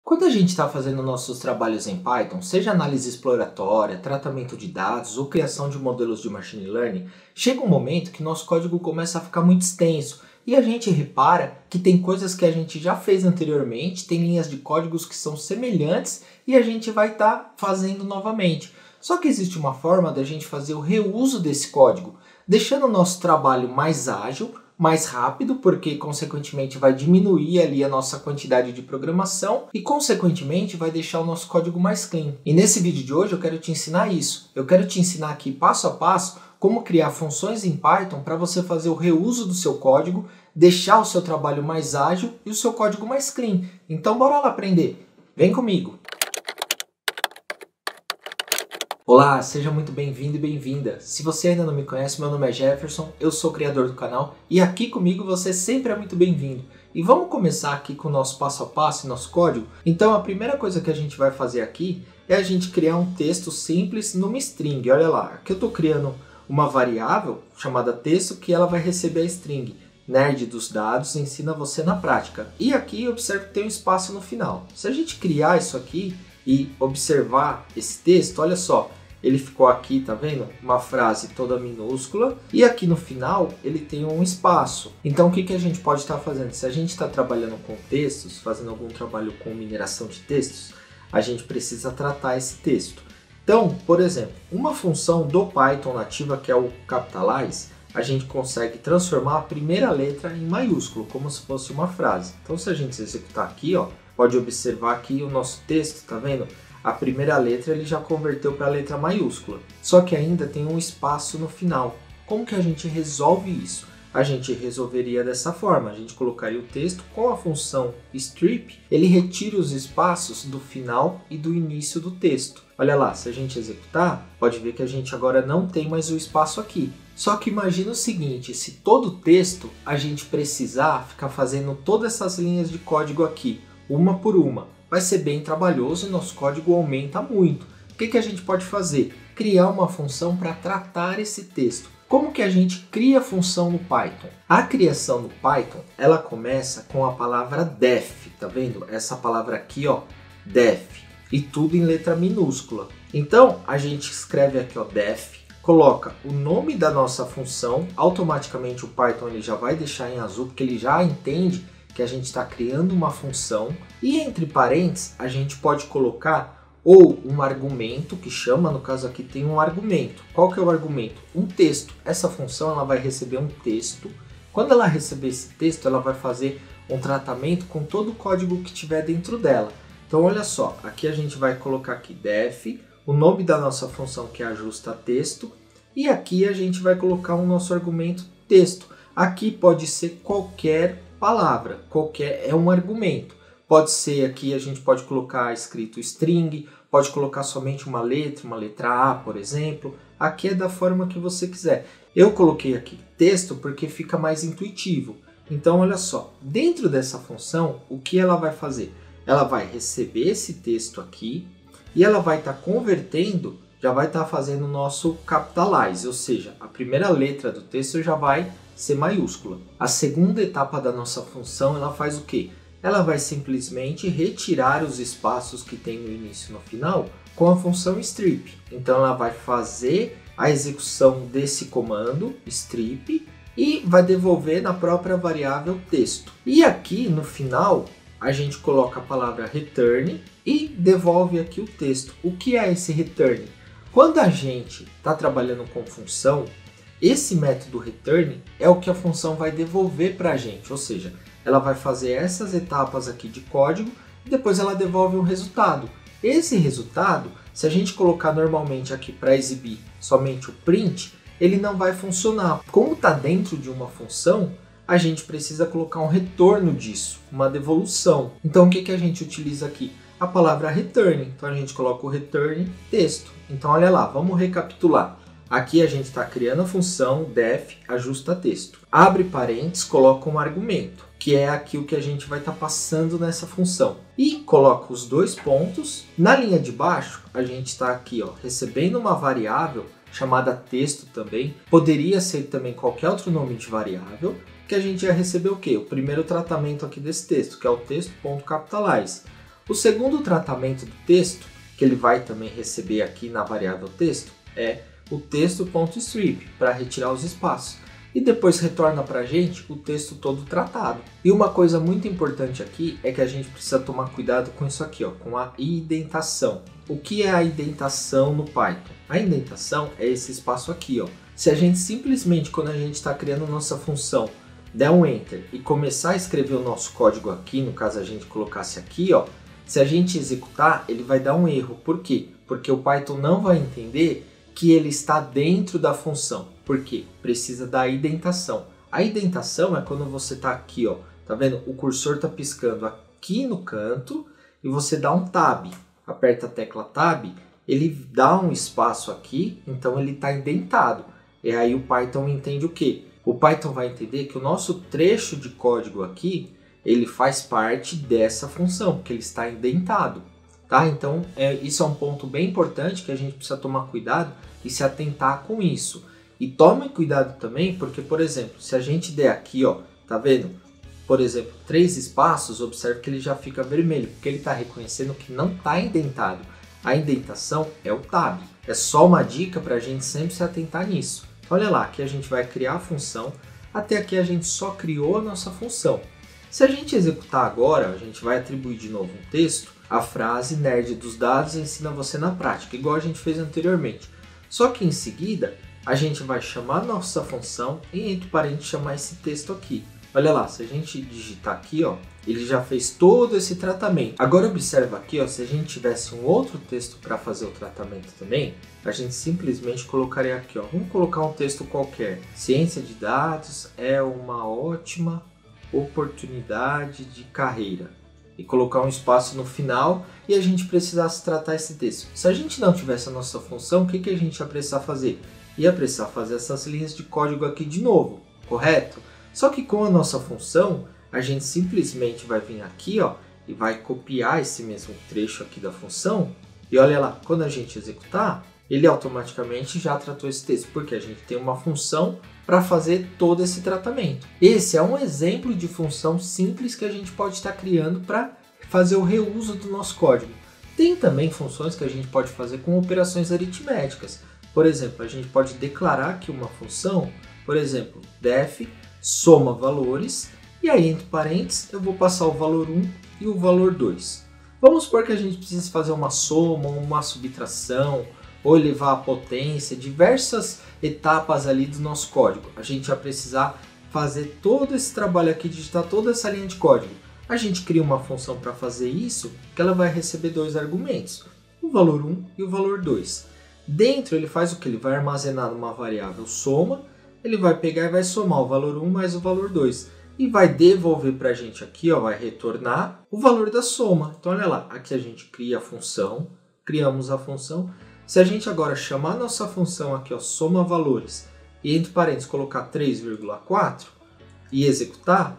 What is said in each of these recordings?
Quando a gente está fazendo nossos trabalhos em Python, seja análise exploratória, tratamento de dados ou criação de modelos de machine learning, chega um momento que nosso código começa a ficar muito extenso e a gente repara que tem coisas que a gente já fez anteriormente, tem linhas de códigos que são semelhantes e a gente vai estar fazendo novamente. Só que existe uma forma da gente fazer o reuso desse código, deixando o nosso trabalho mais ágil, mais rápido, porque consequentemente vai diminuir ali a nossa quantidade de programação e consequentemente vai deixar o nosso código mais clean. E nesse vídeo de hoje eu quero te ensinar isso. Eu quero te ensinar aqui passo a passo como criar funções em Python para você fazer o reuso do seu código, deixar o seu trabalho mais ágil e o seu código mais clean. Então bora lá aprender. Vem comigo! Olá, seja muito bem-vindo e bem-vinda. Se você ainda não me conhece, meu nome é Jefferson, eu sou o criador do canal e aqui comigo você sempre é muito bem-vindo. E vamos começar aqui com o nosso passo a passo e nosso código? Então a primeira coisa que a gente vai fazer aqui é a gente criar um texto simples numa string. Olha lá, aqui eu estou criando uma variável chamada texto que ela vai receber a string. Nerd dos dados ensina você na prática. E aqui observe que tem um espaço no final. Se a gente criar isso aqui e observar esse texto, olha só. Ele ficou aqui, tá vendo? Uma frase toda minúscula e aqui no final ele tem um espaço. Então o que a gente pode estar fazendo? Se a gente está trabalhando com textos, fazendo algum trabalho com mineração de textos, a gente precisa tratar esse texto. Então, por exemplo, uma função do Python nativa que é o capitalize, a gente consegue transformar a primeira letra em maiúsculo, como se fosse uma frase. Então se a gente executar aqui, ó, pode observar aqui o nosso texto, tá vendo? A primeira letra ele já converteu para a letra maiúscula, só que ainda tem um espaço no final. Como que a gente resolve isso? A gente resolveria dessa forma, a gente colocaria o texto com a função strip, ele retira os espaços do final e do início do texto. Olha lá, se a gente executar, pode ver que a gente agora não tem mais o espaço aqui. Só que imagina o seguinte, se todo o texto a gente precisar ficar fazendo todas essas linhas de código aqui, uma por uma, vai ser bem trabalhoso e nosso código aumenta muito. O que a gente pode fazer? Criar uma função para tratar esse texto. Como que a gente cria a função no Python? A criação no Python, ela começa com a palavra def, tá vendo? Essa palavra aqui, ó, def, e tudo em letra minúscula. Então, a gente escreve aqui, ó, def, coloca o nome da nossa função, automaticamente o Python ele já vai deixar em azul, porque ele já entende que a gente está criando uma função e entre parênteses a gente pode colocar ou um argumento que chama, no caso aqui tem um argumento. Qual que é o argumento? Um texto. Essa função ela vai receber um texto. Quando ela receber esse texto, ela vai fazer um tratamento com todo o código que tiver dentro dela. Então olha só, aqui a gente vai colocar aqui def, o nome da nossa função que é ajusta texto e aqui a gente vai colocar o nosso argumento texto. Aqui pode ser qualquer palavra, qualquer é um argumento. Pode ser aqui, a gente pode colocar escrito string, pode colocar somente uma letra A, por exemplo. Aqui é da forma que você quiser. Eu coloquei aqui texto porque fica mais intuitivo. Então, olha só, dentro dessa função, o que ela vai fazer? Ela vai receber esse texto aqui e ela vai estar convertendo, já vai estar fazendo o nosso capitalize, ou seja, a primeira letra do texto já vai ser maiúscula. A segunda etapa da nossa função, ela faz o quê? Ela vai simplesmente retirar os espaços que tem no início e no final com a função strip. Então ela vai fazer a execução desse comando, strip, e vai devolver na própria variável texto. E aqui no final, a gente coloca a palavra return e devolve aqui o texto. O que é esse return? Quando a gente está trabalhando com função, esse método return é o que a função vai devolver para a gente, ou seja, ela vai fazer essas etapas aqui de código e depois ela devolve um resultado. Esse resultado, se a gente colocar normalmente aqui para exibir somente o print, ele não vai funcionar. Como está dentro de uma função, a gente precisa colocar um retorno disso, uma devolução. Então o que a gente utiliza aqui? A palavra return. Então a gente coloca o return texto. Então olha lá, vamos recapitular. Aqui a gente está criando a função def ajusta texto. Abre parênteses, coloca um argumento, que é aqui o que a gente vai estar passando nessa função. E coloca os dois pontos. Na linha de baixo, a gente está aqui ó, recebendo uma variável chamada texto também. Poderia ser também qualquer outro nome de variável, que a gente ia receber o quê? O primeiro tratamento aqui desse texto, que é o texto.capitalize. O segundo tratamento do texto, que ele vai também receber aqui na variável texto, é o texto.strip, para retirar os espaços. E depois retorna para a gente o texto todo tratado. E uma coisa muito importante aqui é que a gente precisa tomar cuidado com isso aqui, ó, com a indentação. O que é a indentação no Python? A indentação é esse espaço aqui, ó. Se a gente simplesmente, quando a gente está criando nossa função, der um Enter e começar a escrever o nosso código aqui, no caso a gente colocasse aqui, ó, se a gente executar, ele vai dar um erro. Por quê? Porque o Python não vai entender que ele está dentro da função. Por quê? Precisa da indentação. A indentação é quando você está aqui, ó, tá vendo? O cursor está piscando aqui no canto e você dá um Tab. Aperta a tecla Tab, ele dá um espaço aqui, então ele está indentado. E aí o Python entende o quê? O Python vai entender que o nosso trecho de código aqui, ele faz parte dessa função, porque ele está indentado. Tá? Então, isso é um ponto bem importante que a gente precisa tomar cuidado e se atentar com isso. E tome cuidado também, porque, por exemplo, se a gente der aqui, ó, tá vendo? Por exemplo, 3 espaços, observe que ele já fica vermelho, porque ele está reconhecendo que não está indentado. A indentação é o tab. É só uma dica para a gente sempre se atentar nisso. Olha lá, aqui a gente vai criar a função, até aqui a gente só criou a nossa função. Se a gente executar agora, a gente vai atribuir de novo um texto, a frase nerd dos dados ensina você na prática, igual a gente fez anteriormente. Só que em seguida, a gente vai chamar a nossa função e entre parênteses chamar esse texto aqui. Olha lá, se a gente digitar aqui, ó, ele já fez todo esse tratamento. Agora observa aqui, ó, se a gente tivesse um outro texto para fazer o tratamento também, a gente simplesmente colocaria aqui, ó, vamos colocar um texto qualquer. Ciência de dados é uma ótima oportunidade de carreira. E colocar um espaço no final e a gente precisasse tratar esse texto. Se a gente não tivesse a nossa função, o que a gente ia precisar fazer? Ia precisar fazer essas linhas de código aqui de novo, correto? Só que com a nossa função, a gente simplesmente vai vir aqui, ó, e vai copiar esse mesmo trecho aqui da função. E olha lá, quando a gente executar, ele automaticamente já tratou esse texto, porque a gente tem uma função para fazer todo esse tratamento. Esse é um exemplo de função simples que a gente pode estar criando para fazer o reuso do nosso código. Tem também funções que a gente pode fazer com operações aritméticas. Por exemplo, a gente pode declarar aqui uma função, por exemplo, def soma valores, e aí entre parênteses eu vou passar o valor 1 e o valor 2. Vamos supor que a gente precise fazer uma soma, uma subtração, ou elevar a potência, diversas etapas ali do nosso código. A gente vai precisar fazer todo esse trabalho aqui, digitar toda essa linha de código. A gente cria uma função para fazer isso, que ela vai receber 2 argumentos, o valor 1 e o valor 2. Dentro ele faz o que? Ele vai armazenar numa variável soma, ele vai pegar e vai somar o valor 1 mais o valor 2. E vai devolver para a gente aqui, ó, vai retornar o valor da soma. Então olha lá, aqui a gente cria a função, criamos a função. Se a gente agora chamar a nossa função aqui, ó, soma valores, e entre parênteses colocar 3,4 e executar,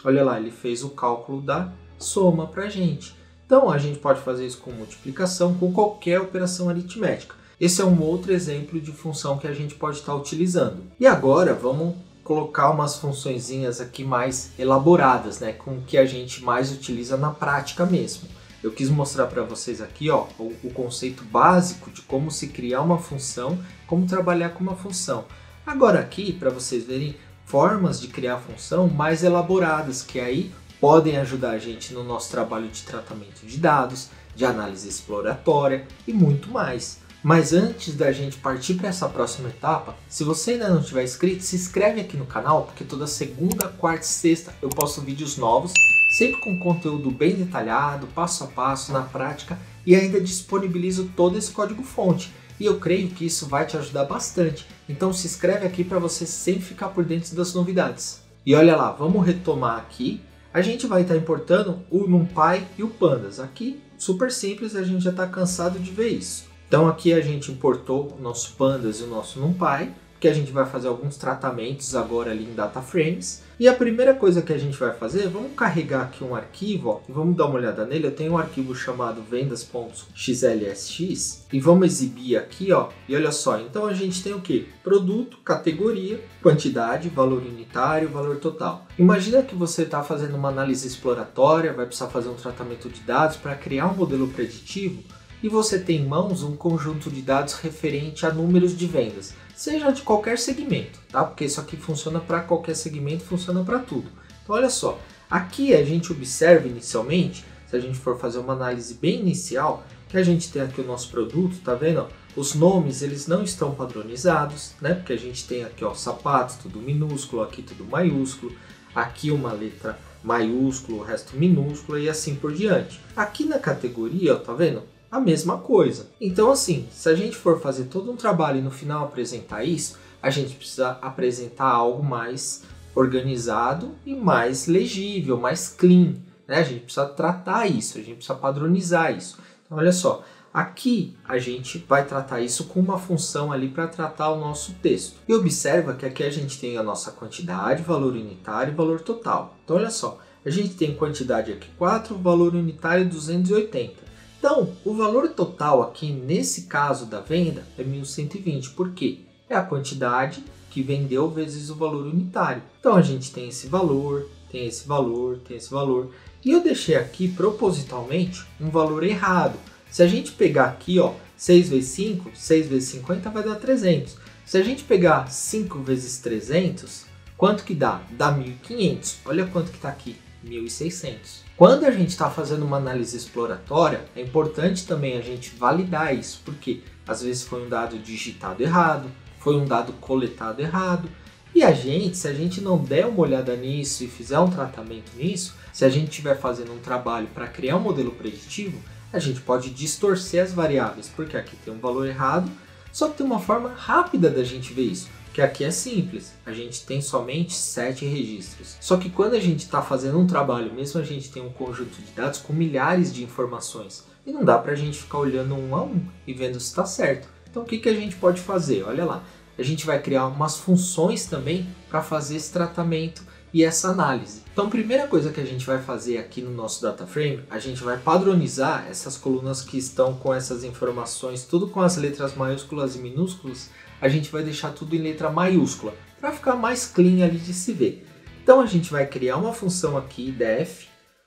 olha lá, ele fez o cálculo da soma para a gente. Então a gente pode fazer isso com multiplicação, com qualquer operação aritmética. Esse é um outro exemplo de função que a gente pode estar utilizando. E agora vamos colocar umas funçõezinhas aqui mais elaboradas, né, com o que a gente mais utiliza na prática mesmo. Eu quis mostrar para vocês aqui, ó, o conceito básico de como se criar uma função, como trabalhar com uma função. Agora aqui, para vocês verem formas de criar função mais elaboradas, que aí podem ajudar a gente no nosso trabalho de tratamento de dados, de análise exploratória e muito mais. Mas antes da gente partir para essa próxima etapa, se você ainda não tiver inscrito, se inscreve aqui no canal, porque toda segunda, quarta e sexta eu posto vídeos novos, sempre com conteúdo bem detalhado, passo a passo, na prática, e ainda disponibilizo todo esse código-fonte. E eu creio que isso vai te ajudar bastante. Então se inscreve aqui para você sempre ficar por dentro das novidades. E olha lá, vamos retomar aqui. A gente vai estar importando o NumPy e o Pandas. Aqui, super simples, a gente já está cansado de ver isso. Então aqui a gente importou o nosso Pandas e o nosso NumPy, porque a gente vai fazer alguns tratamentos agora ali em data frames. E a primeira coisa que a gente vai fazer, vamos carregar aqui um arquivo, ó, e vamos dar uma olhada nele. Eu tenho um arquivo chamado vendas.xlsx e vamos exibir aqui, ó, e olha só, então a gente tem o que? Produto, categoria, quantidade, valor unitário, valor total. Imagina que você está fazendo uma análise exploratória, vai precisar fazer um tratamento de dados para criar um modelo preditivo e você tem em mãos um conjunto de dados referente a números de vendas, seja de qualquer segmento, tá? Porque isso aqui funciona para qualquer segmento, funciona para tudo. Então olha só, aqui a gente observa inicialmente, se a gente for fazer uma análise bem inicial, que a gente tem aqui o nosso produto, tá vendo? Os nomes eles não estão padronizados, né? Porque a gente tem aqui, ó, sapatos, tudo minúsculo, aqui tudo maiúsculo, aqui uma letra maiúsculo, o resto minúsculo e assim por diante. Aqui na categoria, ó, tá vendo? A mesma coisa. Então assim, se a gente for fazer todo um trabalho e no final apresentar isso, a gente precisa apresentar algo mais organizado e mais legível, mais clean, né? A gente precisa tratar isso, a gente precisa padronizar isso. Então olha só, aqui a gente vai tratar isso com uma função ali para tratar o nosso texto. E observa que aqui a gente tem a nossa quantidade, valor unitário e valor total. Então olha só, a gente tem quantidade aqui 4, valor unitário 280. Então, o valor total aqui, nesse caso da venda, é 1.120. Por quê? É a quantidade que vendeu vezes o valor unitário. Então, a gente tem esse valor, tem esse valor, tem esse valor. E eu deixei aqui, propositalmente, um valor errado. Se a gente pegar aqui, ó, 6 vezes 5, 6 vezes 50 vai dar 300. Se a gente pegar 5 vezes 300, quanto que dá? Dá 1.500. Olha quanto que está aqui. 1.600. Quando a gente está fazendo uma análise exploratória, é importante também a gente validar isso, porque às vezes foi um dado digitado errado, foi um dado coletado errado, e a gente, se a gente não der uma olhada nisso e fizer um tratamento nisso, se a gente estiver fazendo um trabalho para criar um modelo preditivo, a gente pode distorcer as variáveis, porque aqui tem um valor errado, só que tem uma forma rápida da gente ver isso. Que aqui é simples, a gente tem somente 7 registros. Só que quando a gente está fazendo um trabalho, mesmo a gente tem um conjunto de dados com milhares de informações, e não dá para a gente ficar olhando um a um e vendo se está certo. Então o que a gente pode fazer? Olha lá, a gente vai criar umas funções também para fazer esse tratamento e essa análise. Então a primeira coisa que a gente vai fazer aqui no nosso data frame, a gente vai padronizar essas colunas que estão com essas informações, tudo com as letras maiúsculas e minúsculas, a gente vai deixar tudo em letra maiúscula, para ficar mais clean ali de se ver. Então a gente vai criar uma função aqui, def,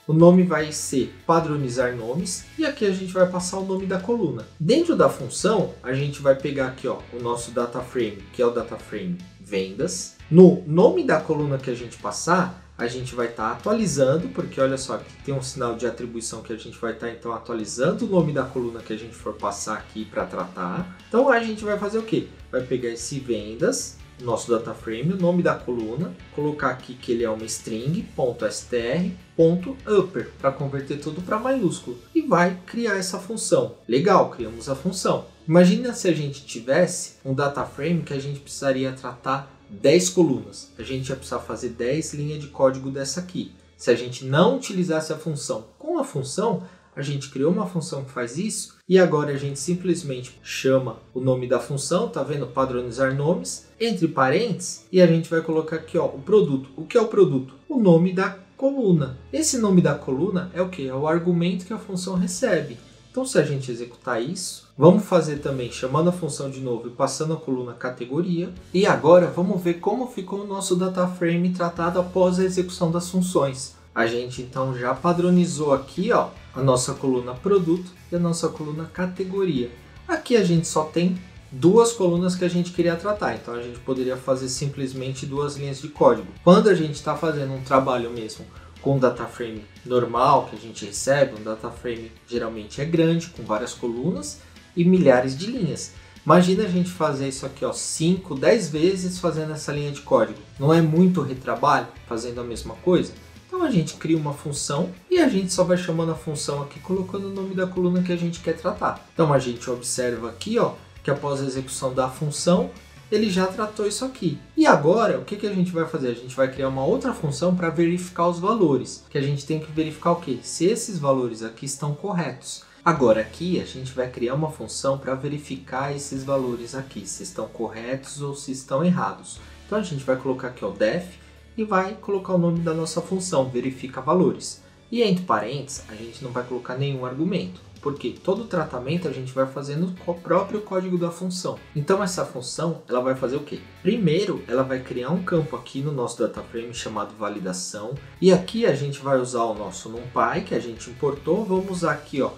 o nome vai ser padronizar nomes, e aqui a gente vai passar o nome da coluna. Dentro da função, a gente vai pegar aqui, ó, o nosso data frame, que é o data frame vendas. No nome da coluna que a gente passar, a gente vai estar atualizando, porque olha só, aqui tem um sinal de atribuição que a gente vai estar então atualizando o nome da coluna que a gente for passar aqui para tratar. Então a gente vai fazer o quê? Vai pegar esse vendas, nosso data frame, o nome da coluna, colocar aqui que ele é uma string, .str.upper, para converter tudo para maiúsculo, e vai criar essa função. Legal, criamos a função. Imagina se a gente tivesse um data frame que a gente precisaria tratar 10 colunas. A gente ia precisar fazer 10 linhas de código dessa aqui. Se a gente não utilizasse a função com a função, a gente criou uma função que faz isso e agora a gente simplesmente chama o nome da função, tá vendo? Padronizar nomes, entre parênteses, e a gente vai colocar aqui, ó, o produto. O que é o produto? O nome da coluna. Esse nome da coluna é o que? É o argumento que a função recebe. Então, se a gente executar isso, vamos fazer também chamando a função de novo e passando a coluna categoria. E agora vamos ver como ficou o nosso data frame tratado após a execução das funções. A gente então já padronizou aqui, ó, a nossa coluna produto e a nossa coluna categoria. Aqui a gente só tem duas colunas que a gente queria tratar, então a gente poderia fazer simplesmente 2 linhas de código. Quando a gente está fazendo um trabalho mesmo com data frame normal que a gente recebe, um data frame geralmente é grande, com várias colunas e milhares de linhas. Imagina a gente fazer isso aqui, ó, 5, 10 vezes fazendo essa linha de código. Não é muito retrabalho fazendo a mesma coisa? Então a gente cria uma função e a gente só vai chamando a função aqui, colocando o nome da coluna que a gente quer tratar. Então a gente observa aqui, ó, que após a execução da função, ele já tratou isso aqui. E agora, o que a gente vai fazer? A gente vai criar uma outra função para verificar os valores. Que a gente tem que verificar o quê? Se esses valores aqui estão corretos. Agora aqui a gente vai criar uma função para verificar esses valores aqui, se estão corretos ou se estão errados. Então a gente vai colocar aqui o def e vai colocar o nome da nossa função, verifica valores. E entre parênteses a gente não vai colocar nenhum argumento, porque todo o tratamento a gente vai fazer no próprio código da função. Então essa função ela vai fazer o quê? Primeiro ela vai criar um campo aqui no nosso DataFrame chamado validação, e aqui a gente vai usar o nosso NumPy que a gente importou. Vamos usar aqui a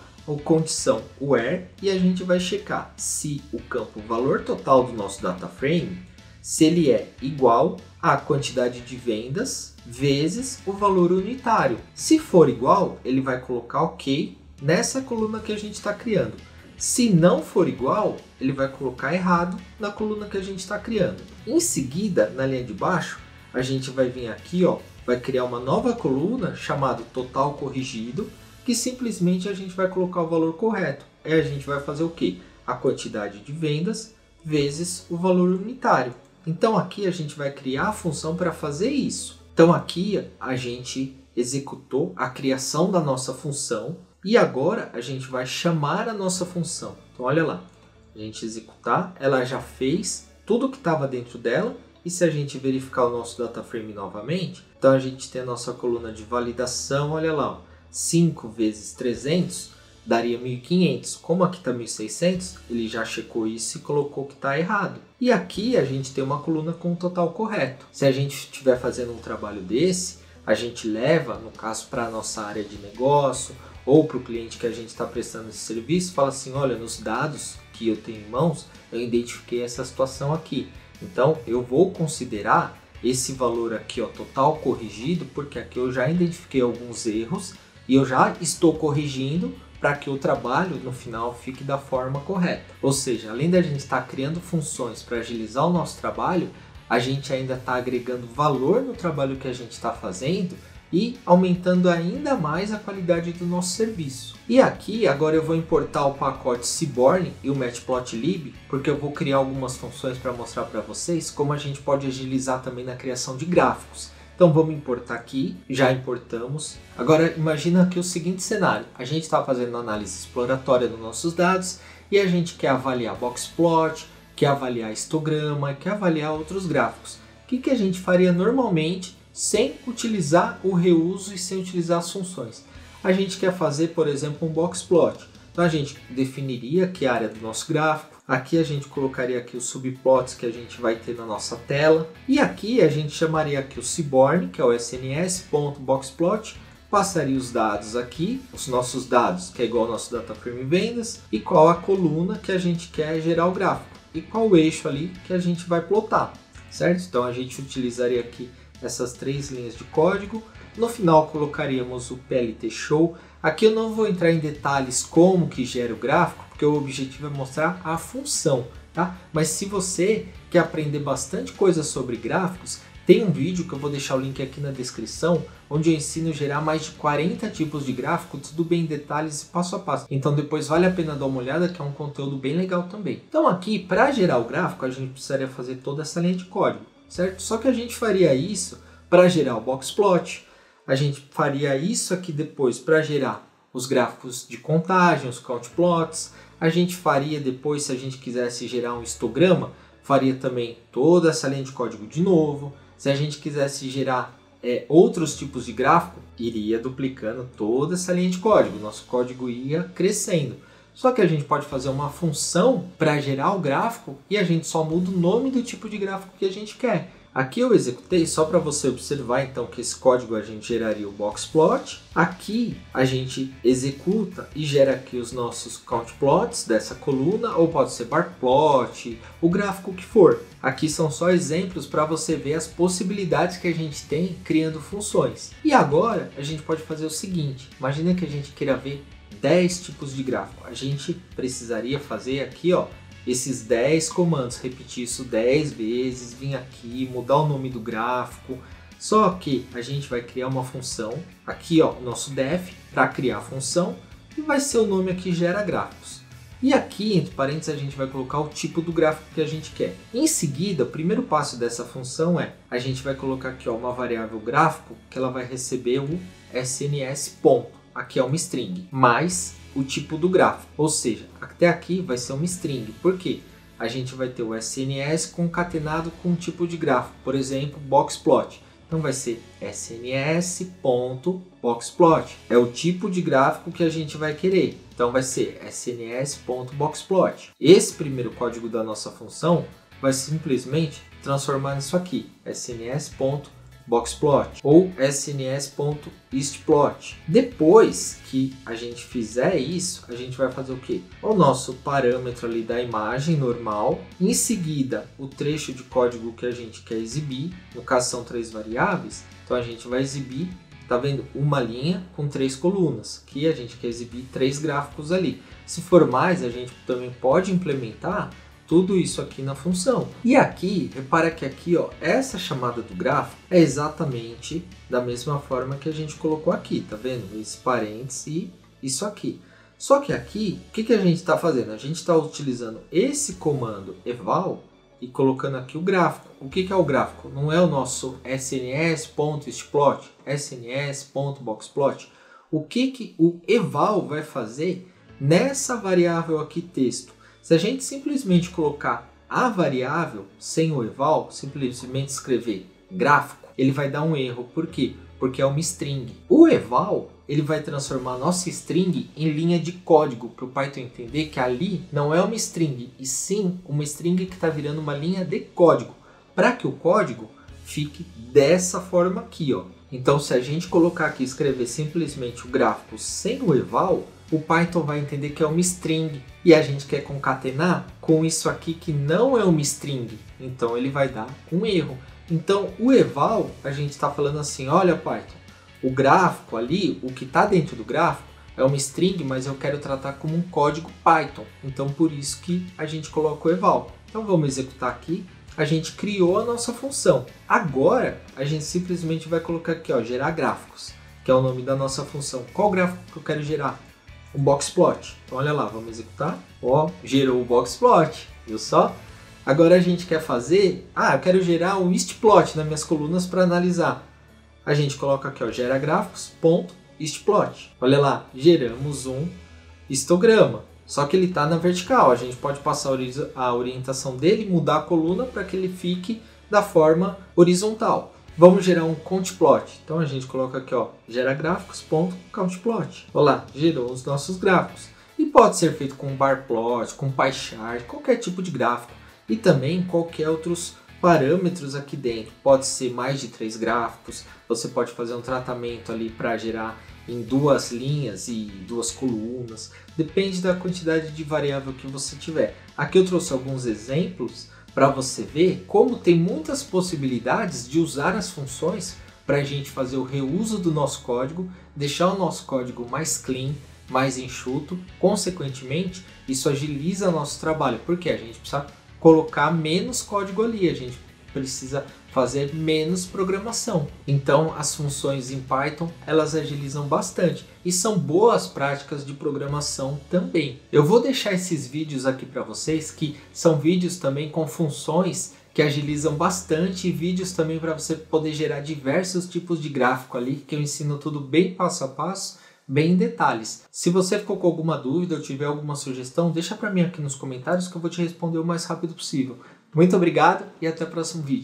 condição where e a gente vai checar se o campo valor total do nosso DataFrame, se ele é igual à quantidade de vendas vezes o valor unitário. Se for igual, ele vai colocar OK nessa coluna que a gente está criando. Se não for igual, ele vai colocar errado na coluna que a gente está criando. Em seguida, na linha de baixo, a gente vai vir aqui, vai criar uma nova coluna chamada total corrigido, que simplesmente a gente vai colocar o valor correto. Aí a gente vai fazer o quê? A quantidade de vendas vezes o valor unitário. Então aqui a gente vai criar a função para fazer isso. Então aqui a gente executou a criação da nossa função e agora a gente vai chamar a nossa função. Então olha lá, a gente executar, ela já fez tudo que estava dentro dela. E se a gente verificar o nosso DataFrame novamente, então a gente tem a nossa coluna de validação, olha lá, 5 vezes 300 daria 1.500. Como aqui está 1.600, ele já checou isso e colocou que está errado. E aqui a gente tem uma coluna com o total correto. Se a gente estiver fazendo um trabalho desse, a gente leva, no caso, para a nossa área de negócio ou para o cliente que a gente está prestando esse serviço, fala assim, olha, nos dados que eu tenho em mãos, eu identifiquei essa situação aqui. Então, eu vou considerar esse valor aqui, total corrigido, porque aqui eu já identifiquei alguns erros e eu já estou corrigindo para que o trabalho no final fique da forma correta. Ou seja, além da gente estar criando funções para agilizar o nosso trabalho, a gente ainda está agregando valor no trabalho que a gente está fazendo e aumentando ainda mais a qualidade do nosso serviço. E aqui agora eu vou importar o pacote Seaborn e o Matplotlib, porque eu vou criar algumas funções para mostrar para vocês como a gente pode agilizar também na criação de gráficos. Então vamos importar aqui, já importamos. Agora imagina aqui o seguinte cenário, a gente está fazendo análise exploratória dos nossos dados e a gente quer avaliar boxplot, quer avaliar histograma, quer avaliar outros gráficos. O que a gente faria normalmente sem utilizar o reuso e sem utilizar as funções? A gente quer fazer, por exemplo, um boxplot. Então a gente definiria aqui a área do nosso gráfico. Aqui a gente colocaria aqui os subplots que a gente vai ter na nossa tela. E aqui a gente chamaria aqui o Seaborn, que é o sns.boxplot. Passaria os dados aqui, os nossos dados, que é igual ao nosso DataFrame vendas. E qual a coluna que a gente quer gerar o gráfico. E qual o eixo ali que a gente vai plotar, certo? Então a gente utilizaria aqui essas 3 linhas de código. No final colocaríamos o PLT Show. Aqui eu não vou entrar em detalhes como que gera o gráfico, porque o objetivo é mostrar a função, tá? Mas se você quer aprender bastante coisa sobre gráficos, tem um vídeo que eu vou deixar o link aqui na descrição, onde eu ensino a gerar mais de 40 tipos de gráfico, tudo bem em detalhes e passo a passo. Então depois vale a pena dar uma olhada, que é um conteúdo bem legal também. Então aqui, para gerar o gráfico, a gente precisaria fazer toda essa linha de código, certo? Só que a gente faria isso para gerar o boxplot, a gente faria isso aqui depois para gerar os gráficos de contagem, os countplots. A gente faria depois, se a gente quisesse gerar um histograma, faria também toda essa linha de código de novo. Se a gente quisesse gerar outros tipos de gráfico, iria duplicando toda essa linha de código. Nosso código ia crescendo. Só que a gente pode fazer uma função para gerar o gráfico e a gente só muda o nome do tipo de gráfico que a gente quer. Aqui eu executei só para você observar então que esse código a gente geraria o boxplot. Aqui a gente executa e gera aqui os nossos countplots dessa coluna, ou pode ser barplot, o gráfico que for. Aqui são só exemplos para você ver as possibilidades que a gente tem criando funções. E agora a gente pode fazer o seguinte, imagina que a gente queira ver 10 tipos de gráfico. A gente precisaria fazer aqui, esses 10 comandos, repetir isso 10 vezes, vir aqui, mudar o nome do gráfico. Só que a gente vai criar uma função, aqui o nosso def, para criar a função, e vai ser o nome aqui gera gráficos. E aqui, entre parênteses, a gente vai colocar o tipo do gráfico que a gente quer. Em seguida, o primeiro passo dessa função a gente vai colocar aqui uma variável gráfico, que ela vai receber o sns ponto. Aqui é uma string, mais o tipo do gráfico. Ou seja, até aqui vai ser uma string. Por quê? A gente vai ter o SNS concatenado com um tipo de gráfico, por exemplo, boxplot. Então vai ser sns.boxplot. É o tipo de gráfico que a gente vai querer. Então vai ser sns.boxplot. Esse primeiro código da nossa função vai simplesmente transformar nisso aqui, sns.boxplot ou sns.istplot. Depois que a gente fizer isso, a gente vai fazer o quê? O nosso parâmetro ali da imagem normal, em seguida o trecho de código que a gente quer exibir, no caso são 3 variáveis, então a gente vai exibir, tá vendo? Uma linha com 3 colunas, que a gente quer exibir 3 gráficos ali. Se for mais, a gente também pode implementar tudo isso aqui na função. E aqui, repara que aqui, ó, essa chamada do gráfico é exatamente da mesma forma que a gente colocou aqui, tá vendo? Esse parênteses e isso aqui. Só que aqui, o que a gente está fazendo? A gente está utilizando esse comando eval e colocando aqui o gráfico. O que é o gráfico? Não é o nosso sns.istplot, sns.boxplot. O que o eval vai fazer nessa variável aqui texto? Se a gente simplesmente colocar a variável sem o eval, simplesmente escrever gráfico, ele vai dar um erro. Por quê? Porque é uma string. O eval, ele vai transformar a nossa string em linha de código, para o Python entender que ali não é uma string, e sim uma string que está virando uma linha de código, para que o código fique dessa forma aqui, ó. Então, se a gente colocar aqui e escrever simplesmente o gráfico sem o eval, o Python vai entender que é uma string e a gente quer concatenar com isso aqui que não é uma string, então ele vai dar um erro. Então o eval, a gente está falando assim, olha Python, o gráfico ali, o que está dentro do gráfico é uma string, mas eu quero tratar como um código Python, então por isso que a gente coloca o eval. Então vamos executar aqui, a gente criou a nossa função. Agora a gente simplesmente vai colocar aqui, ó, gerar gráficos, que é o nome da nossa função. Qual gráfico que eu quero gerar? Um boxplot. Então olha lá, vamos executar. Ó, gerou o boxplot, viu só? Agora a gente quer fazer, eu quero gerar um istplot nas minhas colunas para analisar. A gente coloca aqui, ó, gera gráficos, ponto, istplot. Olha lá, geramos um histograma. Só que ele está na vertical, a gente pode passar a orientação dele, mudar a coluna para que ele fique da forma horizontal. Vamos gerar um countplot. Então a gente coloca aqui, ó, gera gráficos.countplot. Olha lá, gerou os nossos gráficos. E pode ser feito com barplot, com pie chart, qualquer tipo de gráfico. E também qualquer outros parâmetros aqui dentro. Pode ser mais de 3 gráficos. Você pode fazer um tratamento ali para gerar em 2 linhas e 2 colunas. Depende da quantidade de variável que você tiver. Aqui eu trouxe alguns exemplos para você ver como tem muitas possibilidades de usar as funções para a gente fazer o reuso do nosso código, deixar o nosso código mais clean, mais enxuto. Consequentemente, isso agiliza o nosso trabalho, porque a gente precisa colocar menos código ali, a gente precisa fazer menos programação. Então as funções em Python, elas agilizam bastante e são boas práticas de programação também. Eu vou deixar esses vídeos aqui para vocês, que são vídeos também com funções que agilizam bastante, e vídeos também para você poder gerar diversos tipos de gráfico ali, que eu ensino tudo bem passo a passo, bem em detalhes. Se você ficou com alguma dúvida ou tiver alguma sugestão, deixa para mim aqui nos comentários que eu vou te responder o mais rápido possível. Muito obrigado e até o próximo vídeo.